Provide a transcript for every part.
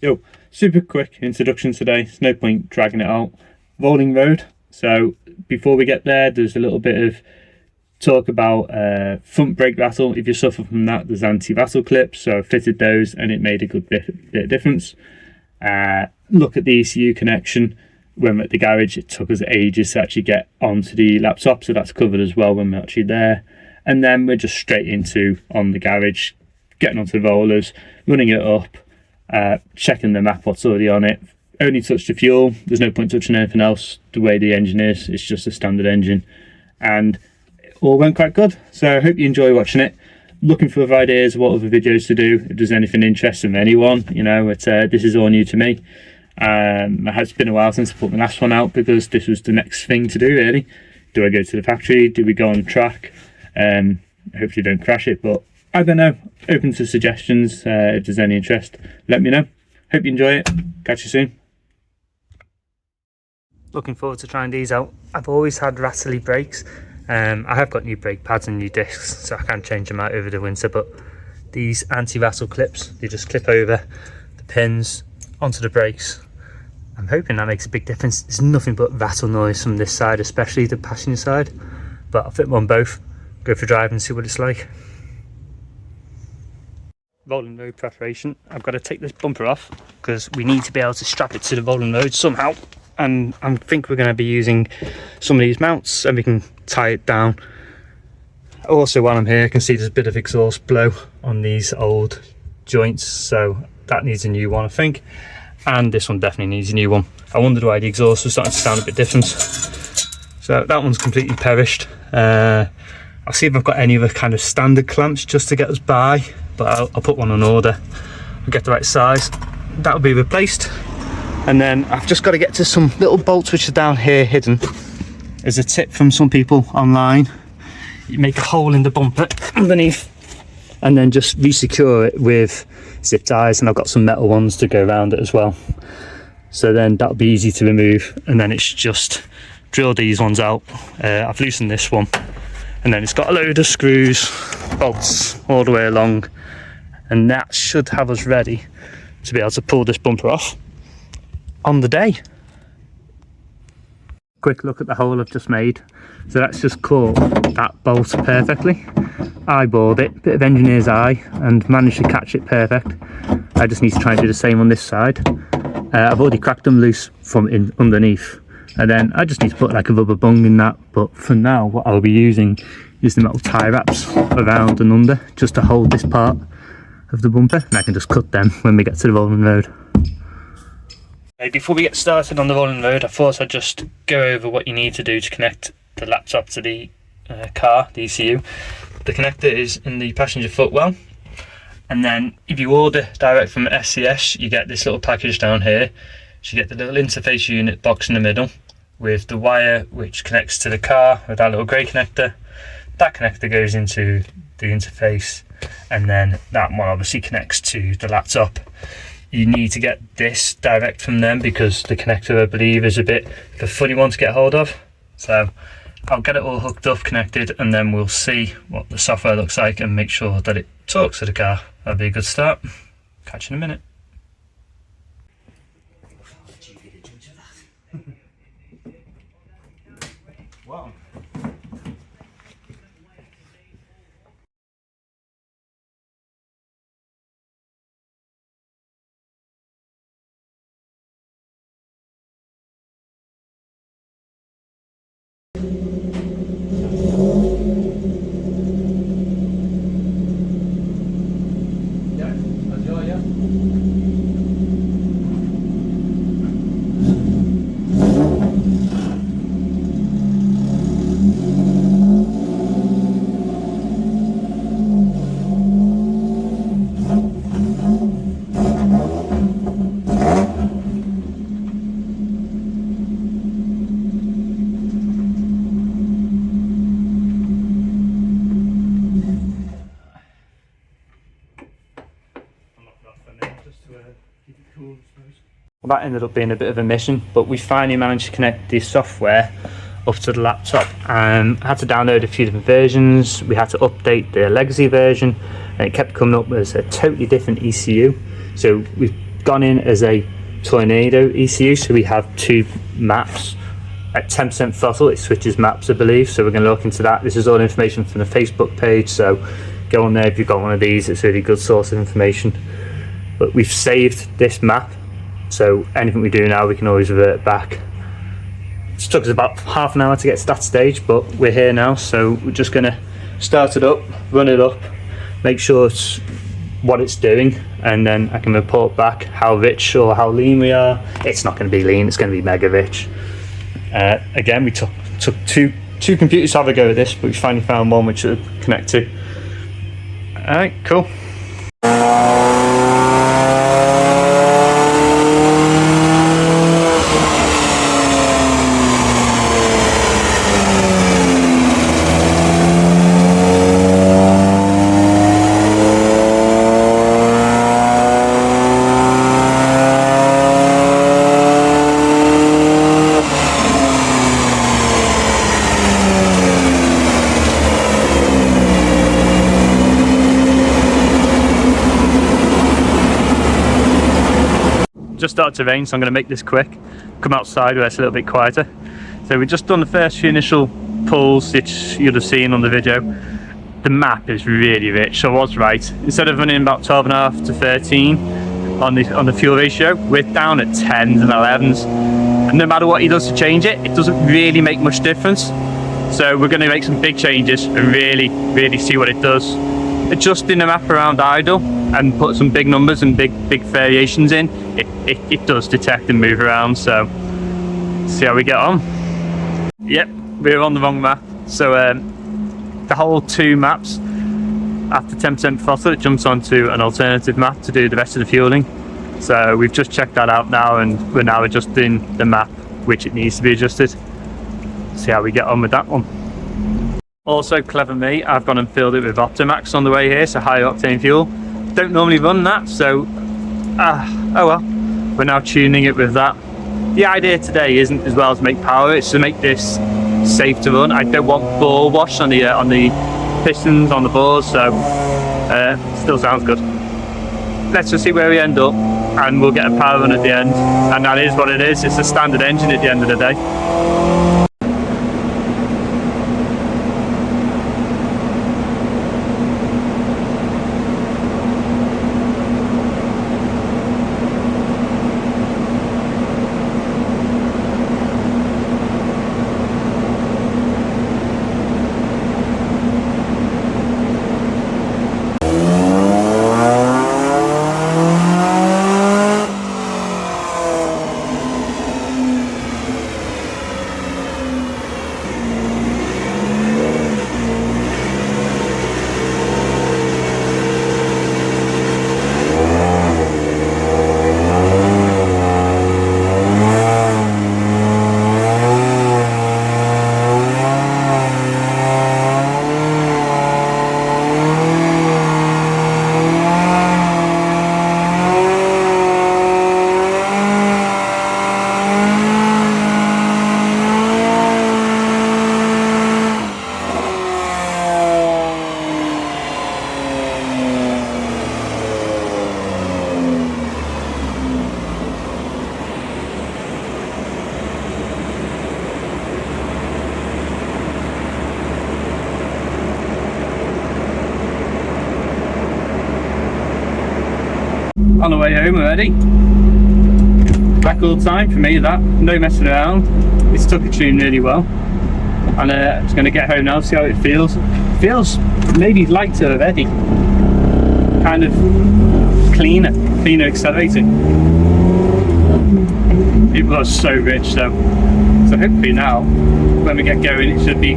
Yo, super quick introduction today. There's no point dragging it out. Rolling road. So before we get there, there's a little bit of talk about front brake rattle. If you suffer from that, there's anti-rattle clips. So I fitted those and it made a good bit of difference. Look at the ECU connection. When we're at the garage, it took us ages to actually get onto the laptop, so that's covered as well when we're actually there. And then we're just straight into on the garage, getting onto the rollers, running it up, checking the map, what's already on it. Only touch the fuel. There's no point touching anything else. The way the engine is, it's just a standard engine, and it all went quite good. So I hope you enjoy watching it. Looking for other ideas of what other videos to do. If there's anything interesting for anyone, you know, this is all new to me. It's been a while since I put my last one out because this was the next thing to do, really. Do I go to the factory? Do we go on track? Hopefully don't crash it, but I don't know. Open to suggestions. If there's any interest, let me know. Hope you enjoy it. Catch you soon. Looking forward to trying these out. I've always had rattly brakes. I have got new brake pads and new discs, so I can change them out over the winter, but these anti-rattle clips, they just clip over the pins onto the brakes. I'm hoping that makes a big difference. There's nothing but rattle noise from this side, especially the passenger side, but I'll fit them on both, go for a drive and see what it's like. Rolling road preparation. I've got to take this bumper off because we need to be able to strap it to the rolling road somehow, and I think we're going to be using some of these mounts and we can tie it down. Also, while I'm here, I can see there's a bit of exhaust blow on these old joints, so that needs a new one, I think. And this one definitely needs a new one. I wondered why the exhaust was starting to sound a bit different. So that one's completely perished. I'll see if I've got any other kind of standard clamps just to get us by, but I'll put one on order. I'll get the right size. That'll be replaced. And then I've just got to get to some little bolts which are down here hidden. There's a tip from some people online. You make a hole in the bumper underneath and then just re-secure it with zip ties, and I've got some metal ones to go around it as well. So then that'll be easy to remove, and then it's just drill these ones out. I've loosened this one, and then it's got a load of screws, bolts all the way along, and that should have us ready to be able to pull this bumper off on the day. Quick look at the hole I've just made. So that's just caught that bolt perfectly. Eyeballed it, bit of engineer's eye, and managed to catch it perfect. I just need to try and do the same on this side. I've already cracked them loose from underneath, and then I just need to put like a rubber bung in that. But for now, what I'll be using is the metal tie wraps around and under, just to hold this part of the bumper, and I can just cut them when we get to the rolling road. Before we get started on the rolling road, I thought I'd just go over what you need to do to connect the laptop to the car, the ECU. The connector is in the passenger footwell, and then if you order direct from SCS, you get this little package down here. So you get the little interface unit box in the middle with the wire which connects to the car with that little grey connector. That connector goes into the interface, and then that one obviously connects to the laptop. You need to get this direct from them because the connector, I believe, is a bit of a funny one to get hold of. So I'll get it all hooked up, connected, and then we'll see what the software looks like and make sure that it talks to the car. That'll be a good start. Catch you in a minute. Wow. Well, that ended up being a bit of a mission, but we finally managed to connect the software up to the laptop. I had to download a few different versions. We had to update the legacy version, and it kept coming up as a totally different ECU. So we've gone in as a tornado ECU, so we have 2 maps. At 10% throttle it switches maps, I believe, so we're going to look into that. This is all information from the Facebook page, so go on there if you've got one of these. It's a really good source of information. But we've saved this map, so anything we do now we can always revert back. It took us about half an hour to get to that stage, but we're here now, so we're just going to start it up, run it up, make sure it's what it's doing, and then I can report back how rich or how lean we are. It's not going to be lean, it's going to be mega rich. Again, we took two computers to have a go at this, but we finally found one which it'll connect to. Alright, cool. Just started to rain, so I'm going to make this quick. Come outside where it's a little bit quieter. So we've just done the first few initial pulls, which you'd have seen on the video. The map is really rich, so I was right. Instead of running about 12.5 to 13 on the fuel ratio, we're down at 10s and 11s. And no matter what he does to change it, it doesn't really make much difference. So we're going to make some big changes and really see what it does. Adjusting the map around idle and put some big numbers and big variations in, it does detect and move around, so see how we get on. Yep, we're on the wrong map. So the whole 2 maps, after 10% throttle it jumps onto an alternative map to do the rest of the fueling. So we've just checked that out now, and we're now adjusting the map which it needs to be adjusted. See how we get on with that one. Also, clever me, I've gone and filled it with Optimax on the way here, so high octane fuel. Don't normally run that, so oh well, we're now tuning it with that. The idea today isn't as well to make power, it's to make this safe to run. I don't want ball wash on the pistons, on the bores, so still sounds good. Let's just see where we end up, and we'll get a power run at the end, and that is what it is. It's a standard engine at the end of the day. On the way home already. Record time for me, that. No messing around. It's took a tune really well. And I'm just going to get home now, see how it feels. It feels maybe lighter already. Kind of cleaner accelerating. It was so rich though. So hopefully now, when we get going, it should be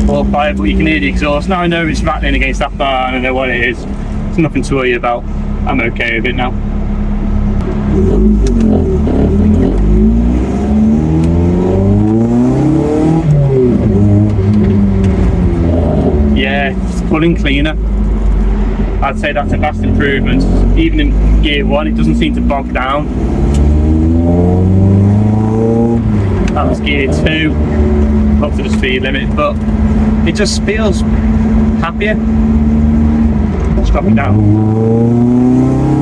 more pliable. You can hear the exhaust. Now I know it's rattling against that bar and I know what it is. It's nothing to worry about. I'm okay with it now. Yeah, it's pulling cleaner. I'd say that's a vast improvement. Even in gear 1, it doesn't seem to bog down. That was gear 2, up to the speed limit, but it just feels happier. Let's drop it down.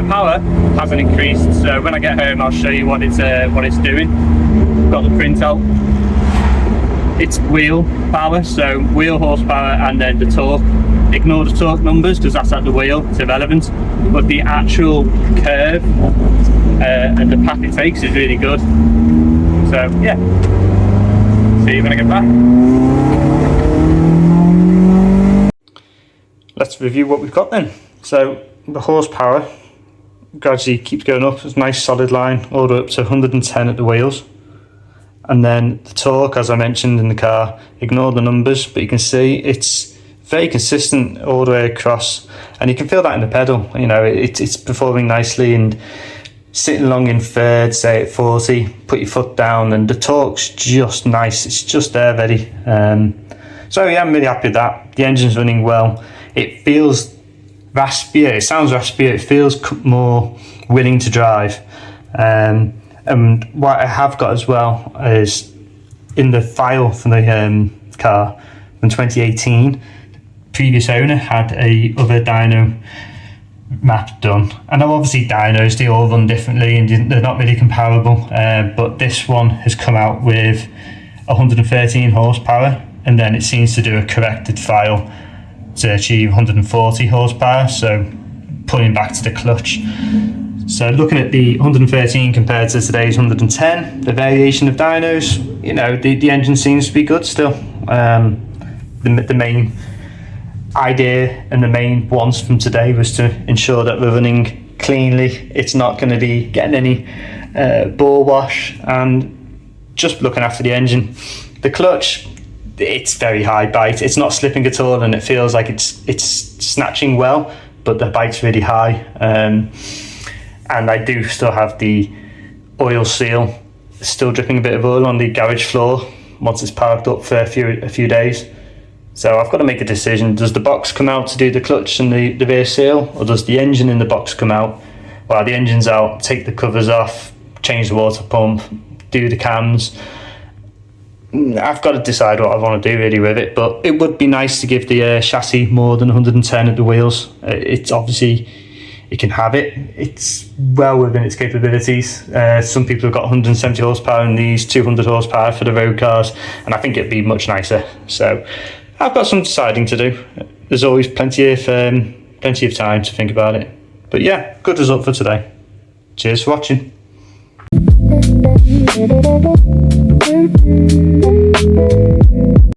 power hasn't increased, so when I get home I'll show you what it's doing. Got the printout. It's wheel power, so wheel horsepower, and then the torque. Ignore the torque numbers because that's at the wheel, it's irrelevant. But the actual curve and the path it takes is really good. So yeah, see you when I get back. Let's review what we've got then. So the horsepower gradually keeps going up. It's a nice solid line all the way up to 110 at the wheels. And then the torque, as I mentioned in the car, ignore the numbers, but you can see it's very consistent all the way across, and you can feel that in the pedal. You know, it's performing nicely, and sitting along in third, say at 40, put your foot down, and the torque's just nice. It's just there ready. So yeah, I'm really happy with that. The engine's running well. It feels raspier. It sounds raspier. It feels more willing to drive. And what I have got as well is in the file from the car from 2018, the previous owner had a other dyno map done. And now obviously dynos, they all run differently and they're not really comparable. But this one has come out with 113 horsepower, and then it seems to do a corrected file to achieve 140 horsepower. So pulling back to the clutch. So looking at the 113 compared to today's 110, the variation of dynos, you know, the engine seems to be good still. The main idea and the main wants from today was to ensure that we're running cleanly. It's not going to be getting any bore wash, and just looking after the engine. The clutch, it's very high bite. It's not slipping at all, and it feels like it's snatching well, but the bite's really high. And I do still have the oil seal still dripping a bit of oil on the garage floor once it's parked up for a few days. So I've got to make a decision. Does the box come out to do the clutch and the rear seal, or does the engine in the box come out? Well, the engine's out, take the covers off, change the water pump, do the cams. I've got to decide what I want to do really with it, but it would be nice to give the chassis more than 110 at the wheels. It's obviously, it can have it. It's well within its capabilities. Some people have got 170 horsepower and these 200 horsepower for the road cars, and I think it'd be much nicer. So I've got some deciding to do. There's always plenty of time to think about it. But yeah, good result for today. Cheers for watching.